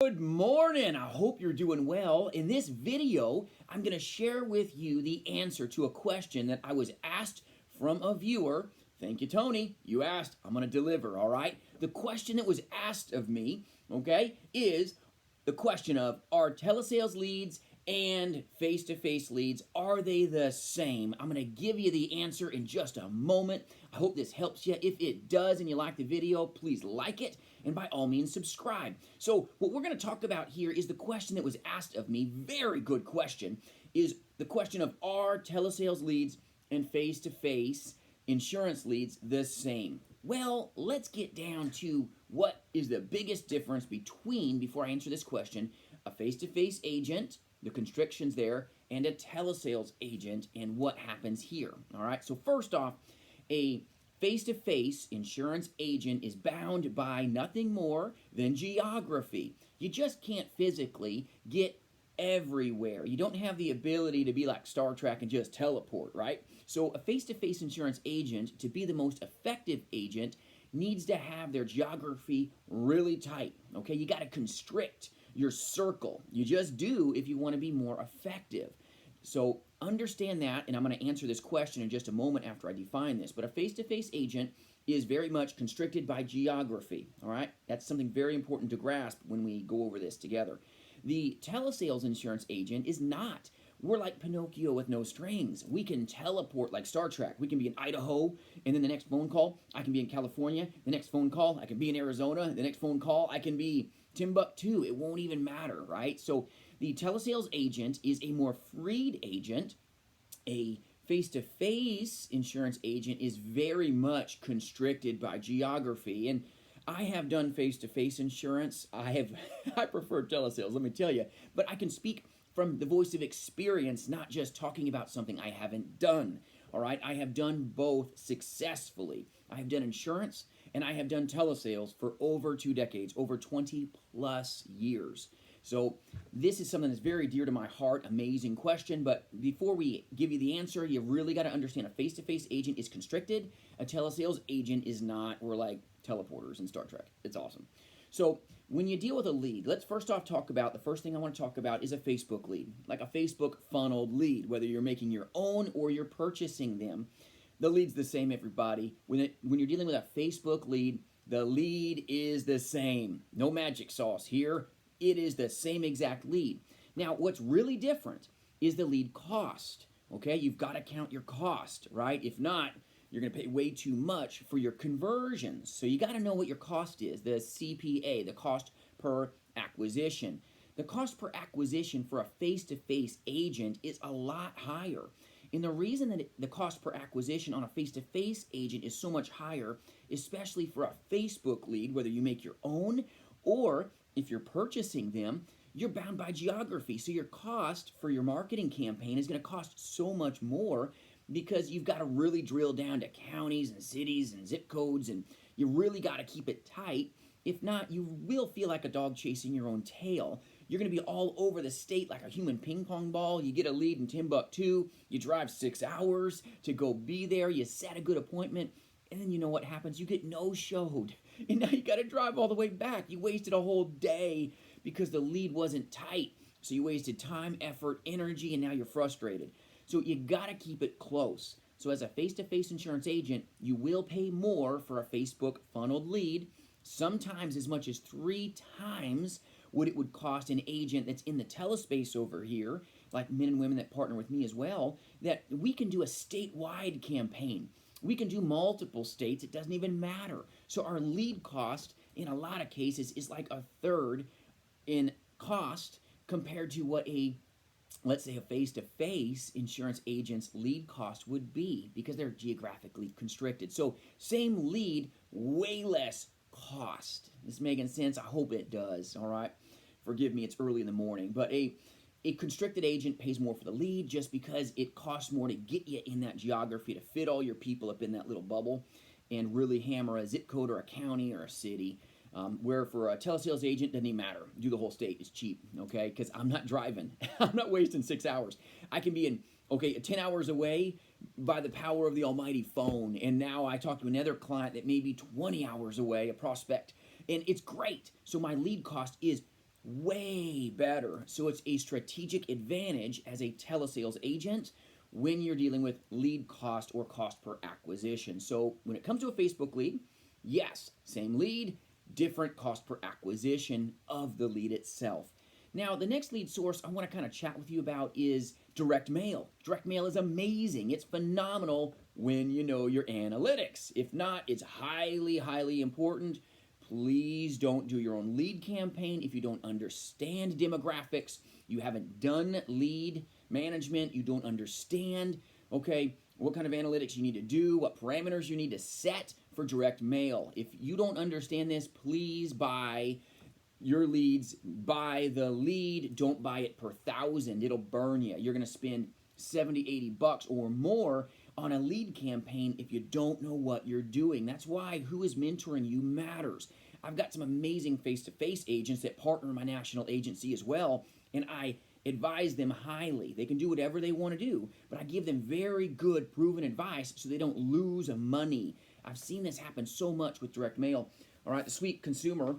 Good morning. I hope you're doing well. In this video, I'm going to share with you the answer to a question that I was asked from a viewer. Thank you, Tony. You asked. I'm going to deliver, all right? The question that was asked of me, okay, is the question of, are telesales leads and face-to-face leads, are they the same? I'm going to give you the answer in just a moment. I hope this helps you. If it does and you like the video, please like it, and by all means, subscribe. So what we're going to talk about here is the question that was asked of me, very good question, is the question of, are telesales leads and face-to-face insurance leads the same? Well, let's get down to what is the biggest difference between, before I answer this question, a face-to-face agent, the constrictions there, and a telesales agent, and what happens here. All right, so first off, a face-to-face insurance agent is bound by nothing more than geography. You just can't physically get everywhere. You don't have the ability to be like Star Trek and just teleport, right? So a face-to-face insurance agent, to be the most effective agent, needs to have their geography really tight, okay? You got to constrict your circle. You just do if you want to be more effective. So understand that, and I'm going to answer this question in just a moment after I define this. But a face-to-face agent is very much constricted by geography, all right? That's something very important to grasp when we go over this together. The telesales insurance agent is not. We're like Pinocchio with no strings. We can teleport like Star Trek. We can be in Idaho, and then the next phone call, I can be in California. The next phone call, I can be in Arizona. The next phone call, I can be Timbuktu. It won't even matter, right? So the telesales agent is a more freed agent. A face-to-face insurance agent is very much constricted by geography. And I have done face-to-face insurance. I prefer telesales, let me tell you. But I can speak from the voice of experience, not just talking about something I haven't done. All right, I have done both successfully. I have done insurance and I have done telesales for over 2 decades, over 20 plus years. So this is something that's very dear to my heart, amazing question, but before we give you the answer, you really got to understand a face-to-face agent is constricted, a telesales agent is not. We're like teleporters in Star Trek. It's awesome. So when you deal with a lead, let's first off talk about, the first thing I want to talk about is a Facebook lead, like a Facebook funneled lead, whether you're making your own or you're purchasing them. The lead's the same, everybody. When you're dealing with a Facebook lead, the lead is the same. No magic sauce here. It is the same exact lead. Now, what's really different is the lead cost, okay? You've got to count your cost, right? If not, you're going to pay way too much for your conversions. So you got to know what your cost is, the CPA, the cost per acquisition. The cost per acquisition for a face-to-face agent is a lot higher. And the reason that the cost per acquisition on a face-to-face agent is so much higher, especially for a Facebook lead, whether you make your own or if you're purchasing them, you're bound by geography. So your cost for your marketing campaign is going to cost so much more because you've got to really drill down to counties and cities and zip codes, and you really got to keep it tight. If not, you will feel like a dog chasing your own tail. You're going to be all over the state like a human ping pong ball. You get a lead in Timbuktu, you drive 6 hours to go be there, you set a good appointment, and then you know what happens? You get no-showed. And now you got to drive all the way back. You wasted a whole day because the lead wasn't tight. So you wasted time, effort, energy, and now you're frustrated. So you got to keep it close. So as a face-to-face insurance agent, you will pay more for a Facebook funneled lead, sometimes as much as 3 times what it would cost an agent that's in the telespace over here, like men and women that partner with me as well, that we can do a statewide campaign. We can do multiple states. It doesn't even matter. So our lead cost, in a lot of cases, is like a third in cost compared to what let's say a face-to-face insurance agent's lead cost would be, because they're geographically constricted. So same lead, way less cost. This making sense? I hope it does, all right? Forgive me, it's early in the morning. But a constricted agent pays more for the lead just because it costs more to get you in that geography, to fit all your people up in that little bubble and really hammer a zip code or a county or a city. Where for a telesales agent, doesn't even matter. Do the whole state. It's cheap, okay? Because I'm not driving. I'm not wasting 6 hours. I can be in, 10 hours away by the power of the almighty phone. And now I talk to another client that may be 20 hours away, a prospect. And it's great. So my lead cost is way better. So it's a strategic advantage as a telesales agent when you're dealing with lead cost or cost per acquisition. So when it comes to a Facebook lead, yes, same lead, different cost per acquisition of the lead itself. Now, the next lead source I want to kind of chat with you about is direct mail. Direct mail is amazing. It's phenomenal when you know your analytics. If not, it's highly, highly important. Please don't do your own lead campaign if you don't understand demographics, you haven't done lead management, you don't understand, okay, what kind of analytics you need to do, what parameters you need to set for direct mail. If you don't understand this, please buy your leads, buy the lead, don't buy it per thousand. It'll burn you. You're going to spend 70, 80 bucks or more on a lead campaign if you don't know what you're doing. That's why who is mentoring you matters. I've got some amazing face-to-face agents that partner in my national agency as well, and I advise them highly. They can do whatever they want to do, but I give them very good proven advice so they don't lose money. I've seen this happen so much with direct mail. All right, the sweet consumer,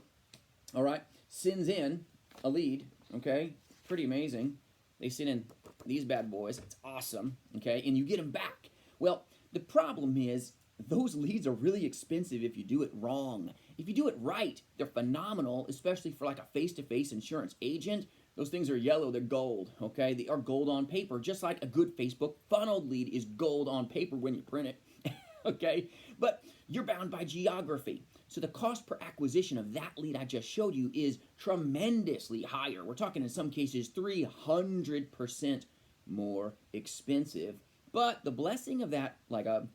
all right, sends in a lead, okay, pretty amazing. They send in these bad boys. It's awesome, okay, and you get them back. Well, the problem is those leads are really expensive if you do it wrong. If you do it right, they're phenomenal, especially for like a face-to-face insurance agent. Those things are yellow, they're gold, okay? They are gold on paper, just like a good Facebook funneled lead is gold on paper when you print it, okay? But you're bound by geography. So the cost per acquisition of that lead I just showed you is tremendously higher. We're talking in some cases 300% more expensive. But the blessing of that, like a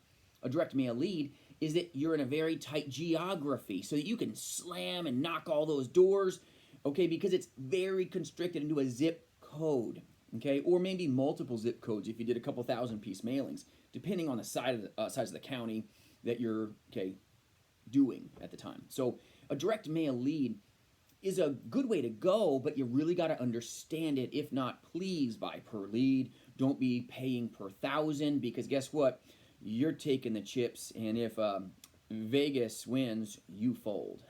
direct mail lead, is that you're in a very tight geography so that you can slam and knock all those doors, okay, because it's very constricted into a zip code, okay, or maybe multiple zip codes if you did a couple thousand piece mailings, depending on the size of the county that you're, okay, doing at the time. So a direct mail lead is a good way to go, but you really got to understand it. If not, please buy per lead. Don't be paying per thousand, because guess what? You're taking the chips, and if Vegas wins, you fold.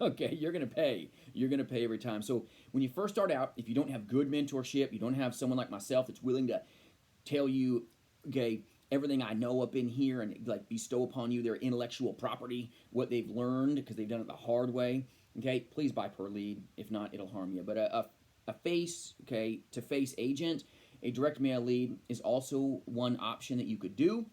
Okay, you're going to pay. You're going to pay every time. So when you first start out, if you don't have good mentorship, you don't have someone like myself that's willing to tell you, okay, everything I know up in here and like bestow upon you their intellectual property, what they've learned because they've done it the hard way, okay, please buy per lead. If not, it'll harm you. But a face, okay, to face agent, a direct mail lead is also one option that you could do.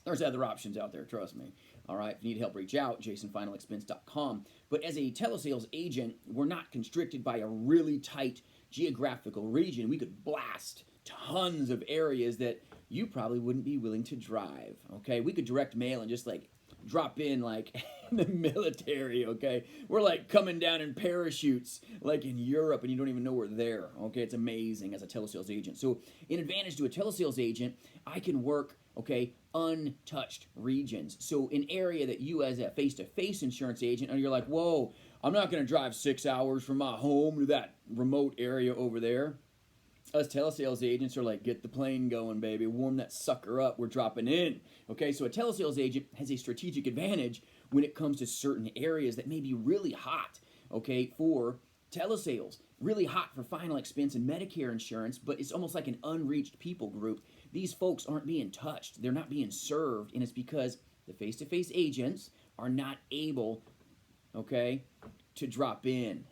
There's other options out there, trust me. All right, if you need help, reach out, jasonfinalexpense.com. But as a telesales agent, we're not constricted by a really tight geographical region. We could blast tons of areas that you probably wouldn't be willing to drive, okay? We could direct mail and just like drop in like the military, okay? We're like coming down in parachutes like in Europe and you don't even know we're there, okay? It's amazing as a telesales agent. So in advantage to a telesales agent, I can work, okay, untouched regions. So an area that you as a face-to-face insurance agent, and you're like, whoa, I'm not going to drive 6 hours from my home to that remote area over there. Us telesales agents are like, get the plane going, baby. Warm that sucker up. We're dropping in. Okay, so a telesales agent has a strategic advantage when it comes to certain areas that may be really hot, okay, for telesales. Really hot for final expense and Medicare insurance, but it's almost like an unreached people group. These folks aren't being touched. They're not being served, and it's because the face-to-face agents are not able, okay, to drop in,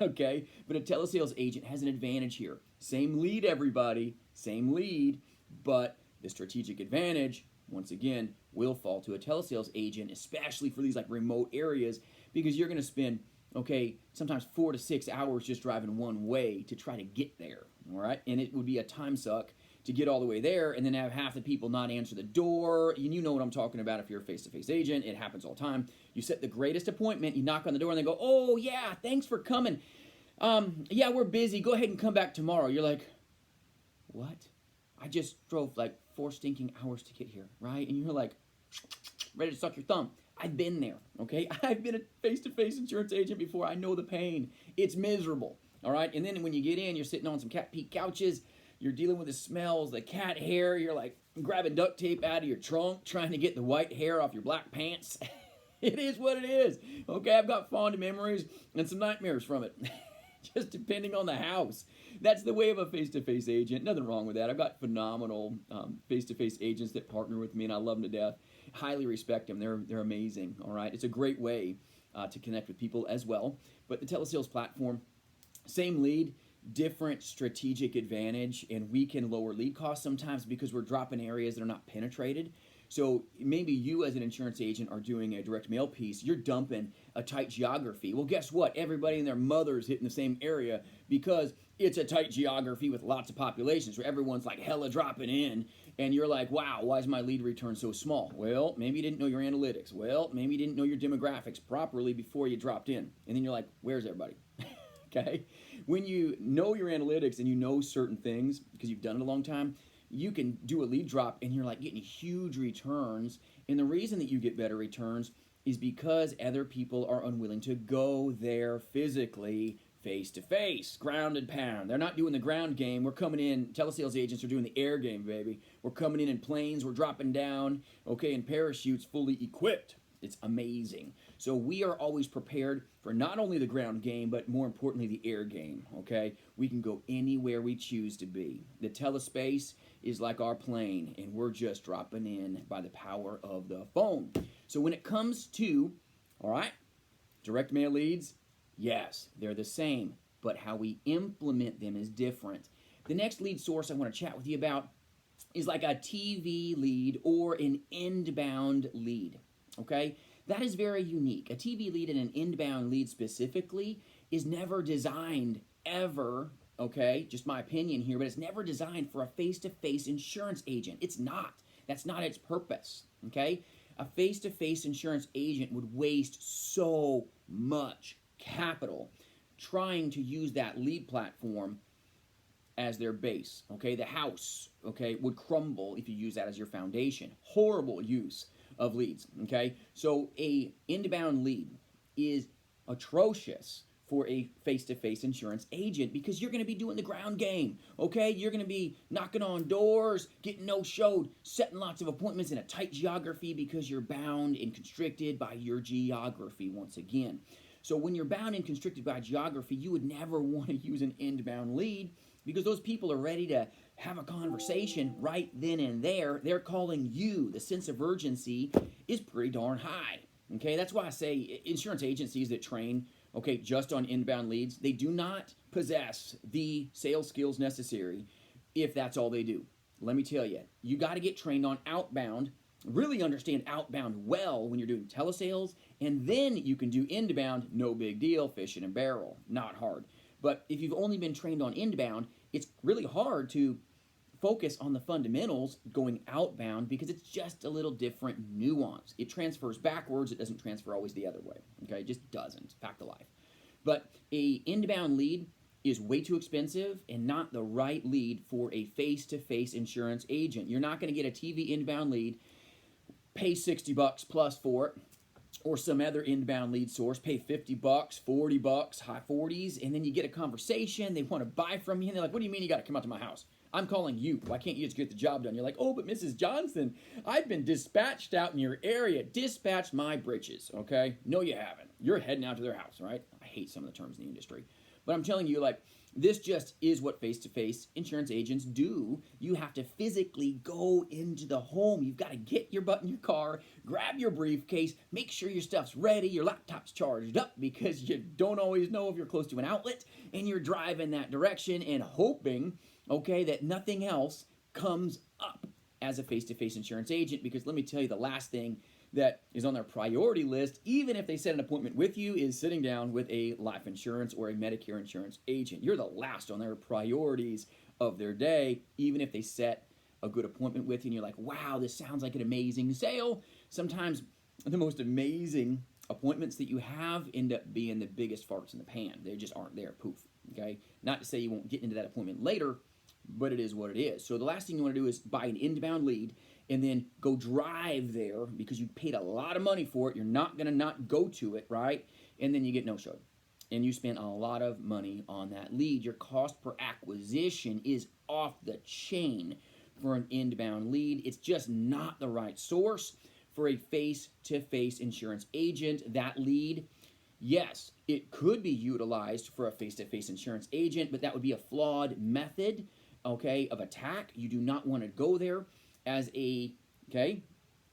okay? But a telesales agent has an advantage here. Same lead, everybody, same lead, but the strategic advantage, once again, will fall to a telesales agent, especially for these like remote areas, because you're going to spend, okay, sometimes 4 to 6 hours just driving one way to try to get there, all right? And it would be a time suck to get all the way there and then have half the people not answer the door. And you know what I'm talking about if you're a face-to-face agent. It happens all the time. You set the greatest appointment, you knock on the door, and they go, oh, yeah, thanks for coming. Yeah, we're busy. Go ahead and come back tomorrow. You're like, what? I just drove like 4 stinking hours to get here, right? And you're like, ready to suck your thumb. I've been there, okay? I've been a face-to-face insurance agent before. I know the pain. It's miserable, all right? And then when you get in, you're sitting on some cat pee couches. You're dealing with the smells, the cat hair. You're like grabbing duct tape out of your trunk, trying to get the white hair off your black pants. It is what it is, okay? I've got fond memories and some nightmares from it. just depending on the house. That's the way of a face-to-face agent. Nothing wrong with that. I've got phenomenal face-to-face agents that partner with me, and I love them to death. Highly respect them. They're amazing, all right? It's a great way to connect with people as well. But the telesales platform, same lead, different strategic advantage, and we can lower lead costs sometimes because we're dropping areas that are not penetrated. So maybe you as an insurance agent are doing a direct mail piece, you're dumping a tight geography. Well, guess what? Everybody and their mother's hitting the same area because it's a tight geography with lots of populations where everyone's like hella dropping in, and you're like, wow, why is my lead return so small? Well, maybe you didn't know your analytics. Well, maybe you didn't know your demographics properly before you dropped in. And then you're like, where's everybody? Okay? When you know your analytics and you know certain things because you've done it a long time, you can do a lead drop and you're like getting huge returns. And the reason that you get better returns is because other people are unwilling to go there physically, face to face, ground and pound. They're not doing the ground game. We're coming in, telesales agents are doing the air game, baby. We're coming in planes, we're dropping down, okay, in parachutes, fully equipped. It's amazing. So we are always prepared for not only the ground game, but more importantly, the air game, okay? We can go anywhere we choose to be. The telespace is like our plane, and we're just dropping in by the power of the phone. So when it comes to, all right, direct mail leads, yes, they're the same, but how we implement them is different. The next lead source I want to chat with you about is like a TV lead or an inbound lead. Okay, that is very unique. A TV lead and an inbound lead specifically is never designed ever, okay, just my opinion here, but it's never designed for a face-to-face insurance agent. It's not. That's not its purpose, okay? A face-to-face insurance agent would waste so much capital trying to use that lead platform as their base, okay? The house, okay, would crumble if you use that as your foundation. Horrible use of leads, okay? So a inbound lead is atrocious for a face-to-face insurance agent because you're going to be doing the ground game, okay? You're going to be knocking on doors, getting no-showed, setting lots of appointments in a tight geography because you're bound and constricted by your geography once again. So when you're bound and constricted by geography, you would never want to use an inbound lead because those people are ready to have a conversation right then and there. They're calling you. The sense of urgency is pretty darn high. Okay, that's why I say insurance agencies that train, okay, just on inbound leads, they do not possess the sales skills necessary if that's all they do. Let me tell you, you got to get trained on outbound, really understand outbound well when you're doing telesales, and then you can do inbound, no big deal, fish in a barrel, not hard. But if you've only been trained on inbound, it's really hard to focus on the fundamentals going outbound because it's just a little different nuance. It transfers backwards. It doesn't transfer always the other way. Okay, it just doesn't. It's fact of life. But a inbound lead is way too expensive and not the right lead for a face-to-face insurance agent. You're not going to get a TV inbound lead, pay $60 plus for it, or some other inbound lead source, pay $50, $40, high 40s, and then you get a conversation, they want to buy from you, and they're like, what do you mean you got to come out to my house? I'm calling you. Why can't you just get the job done? You're like, oh, but Mrs. Johnson, I've been dispatched out in your area. Dispatched my britches, okay? No, you haven't. You're heading out to their house, right? I hate some of the terms in the industry. But I'm telling you, like, this just is what face-to-face insurance agents do. You have to physically go into the home. You've got to get your butt in your car, grab your briefcase, make sure your stuff's ready, your laptop's charged up because you don't always know if you're close to an outlet, and you're driving that direction and hoping, okay, that nothing else comes up as a face-to-face insurance agent, because let me tell you, the last thing that is on their priority list, even if they set an appointment with you, is sitting down with a life insurance or a Medicare insurance agent. You're the last on their priorities of their day, even if they set a good appointment with you and you're like, wow, this sounds like an amazing sale. Sometimes the most amazing appointments that you have end up being the biggest farts in the pan. They just aren't there, poof, okay? Not to say you won't get into that appointment later, but it is what it is. So the last thing you want to do is buy an inbound lead and then go drive there because you paid a lot of money for it. You're not going to not go to it, right? And then you get no-showed. And you spent a lot of money on that lead. Your cost per acquisition is off the chain for an inbound lead. It's just not the right source for a face-to-face insurance agent. That lead Yes, it could be utilized for a face-to-face insurance agent, but that would be a flawed method, okay, of attack. You do not want to go there as a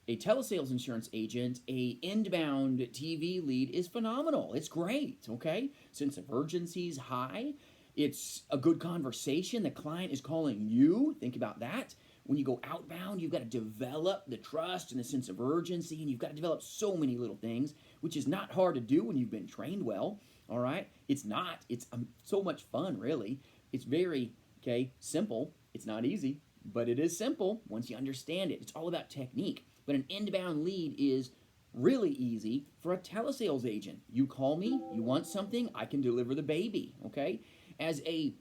telesales insurance agent. A inbound TV lead is phenomenal. It's great, okay? Sense of urgency is high. It's a good conversation. The client is calling you. Think about that. When you go outbound, you've got to develop the trust and the sense of urgency, and you've got to develop so many little things, which is not hard to do when you've been trained well, all right? It's not. It's so much fun, really. It's very, simple. It's not easy, but it is simple once you understand it. It's all about technique. But an inbound lead is really easy for a telesales agent. You call me, you want something, I can deliver the baby, okay? As a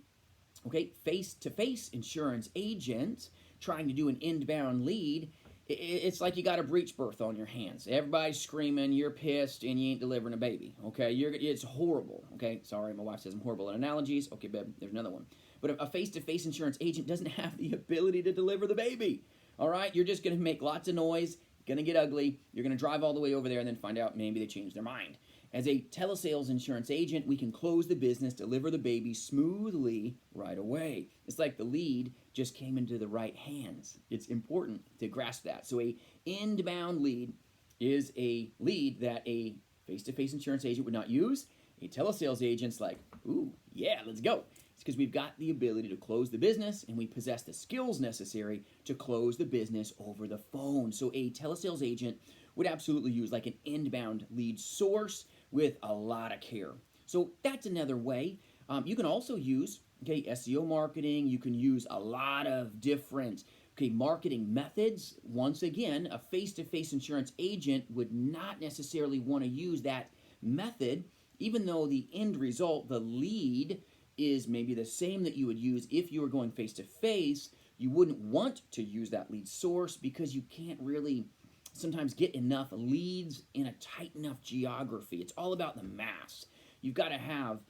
face-to-face insurance agent trying to do an inbound lead, it's like you got a breech birth on your hands. Everybody's screaming, you're pissed, and you ain't delivering a baby, okay? It's horrible, okay? Sorry, my wife says I'm horrible at analogies. Okay, babe, there's another one. But a face-to-face insurance agent doesn't have the ability to deliver the baby, all right? You're just going to make lots of noise, going to get ugly, you're going to drive all the way over there and then find out maybe they changed their mind. As a telesales insurance agent, we can close the business, deliver the baby smoothly right away. It's like the lead just came into the right hands. It's important to grasp that. So a inbound lead is a lead that a face-to-face insurance agent would not use. A telesales agent's like, ooh, yeah, let's go. It's because we've got the ability to close the business and we possess the skills necessary to close the business over the phone. So a telesales agent would absolutely use like an inbound lead source with a lot of care. So that's another way. You can also use SEO marketing. You can use a lot of different marketing methods. Once again, a face-to-face insurance agent would not necessarily want to use that method, even though the end result, the lead, is maybe the same that you would use if you were going face-to-face. You wouldn't want to use that lead source because you can't really sometimes get enough leads in a tight enough geography. It's all about the mass. You've got to have,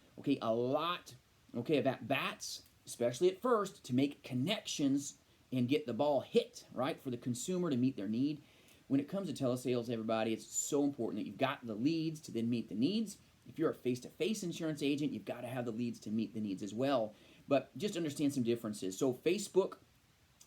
a lot, of at-bats, especially at first, to make connections and get the ball hit, right, for the consumer to meet their need. When it comes to telesales, everybody, it's so important that you've got the leads to then meet the needs. If you're a face-to-face insurance agent, you've got to have the leads to meet the needs as well. But just understand some differences. So Facebook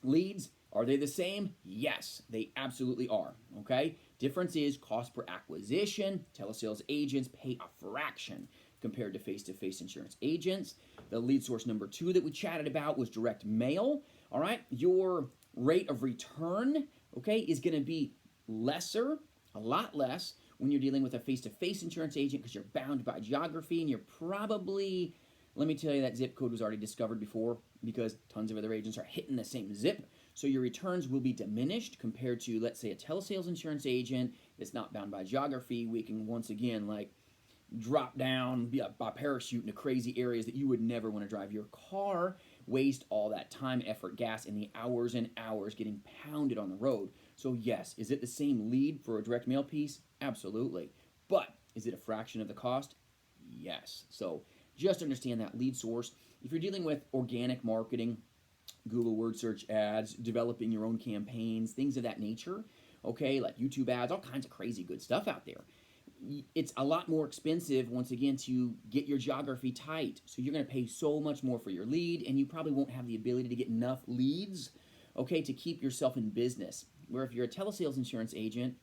leads, are they the same? Yes, they absolutely are, okay? Difference is cost per acquisition. Telesales agents pay a fraction compared to face-to-face insurance agents. The lead source number 2 that we chatted about was direct mail, all right? Your rate of return, is going to be lesser, a lot less, when you're dealing with a face-to-face insurance agent because you're bound by geography and you're probably, let me tell you, that zip code was already discovered before because tons of other agents are hitting the same zip. So your returns will be diminished compared to, let's say, a telesales insurance agent that's not bound by geography. We can, once again, drop down by parachute into crazy areas that you would never want to drive your car, waste all that time, effort, gas, and the hours and hours getting pounded on the road. So yes, is it the same lead for a direct mail piece? Absolutely. But is it a fraction of the cost? Yes. So just understand that lead source. If you're dealing with organic marketing, Google word search ads, developing your own campaigns, things of that nature, like YouTube ads, all kinds of crazy good stuff out there. It's a lot more expensive, once again, to get your geography tight. So you're going to pay so much more for your lead, and you probably won't have the ability to get enough leads, to keep yourself in business. Where if you're a telesales insurance agent,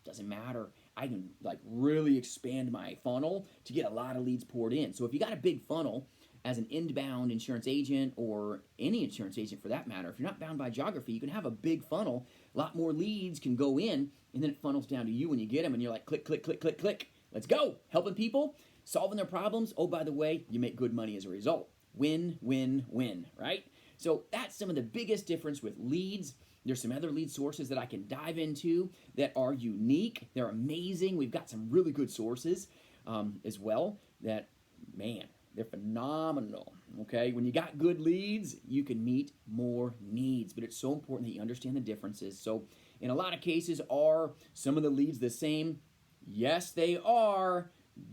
doesn't matter. I can really expand my funnel to get a lot of leads poured in. So if you got a big funnel, as an inbound insurance agent or any insurance agent for that matter, if you're not bound by geography, you can have a big funnel, a lot more leads can go in, and then it funnels down to you when you get them, and you're like, click, click, click, click, click. Let's go. Helping people, solving their problems. Oh, by the way, you make good money as a result. Win, win, win, right? So that's some of the biggest difference with leads. There's some other lead sources that I can dive into that are unique. They're amazing. We've got some really good sources as well that, man, they're phenomenal, When you got good leads, you can meet more needs, but it's so important that you understand the differences. So in a lot of cases, are some of the leads the same? Yes, they are,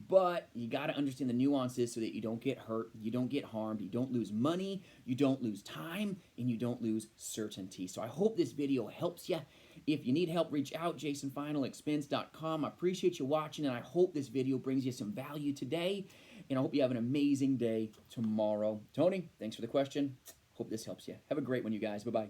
but you got to understand the nuances so that you don't get hurt, you don't get harmed, you don't lose money, you don't lose time, and you don't lose certainty. So I hope this video helps you. If you need help, reach out, jasonfinalexpense.com. I appreciate you watching, and I hope this video brings you some value today, and I hope you have an amazing day tomorrow. Tony, thanks for the question. Hope this helps you. Have a great one, you guys. Bye-bye.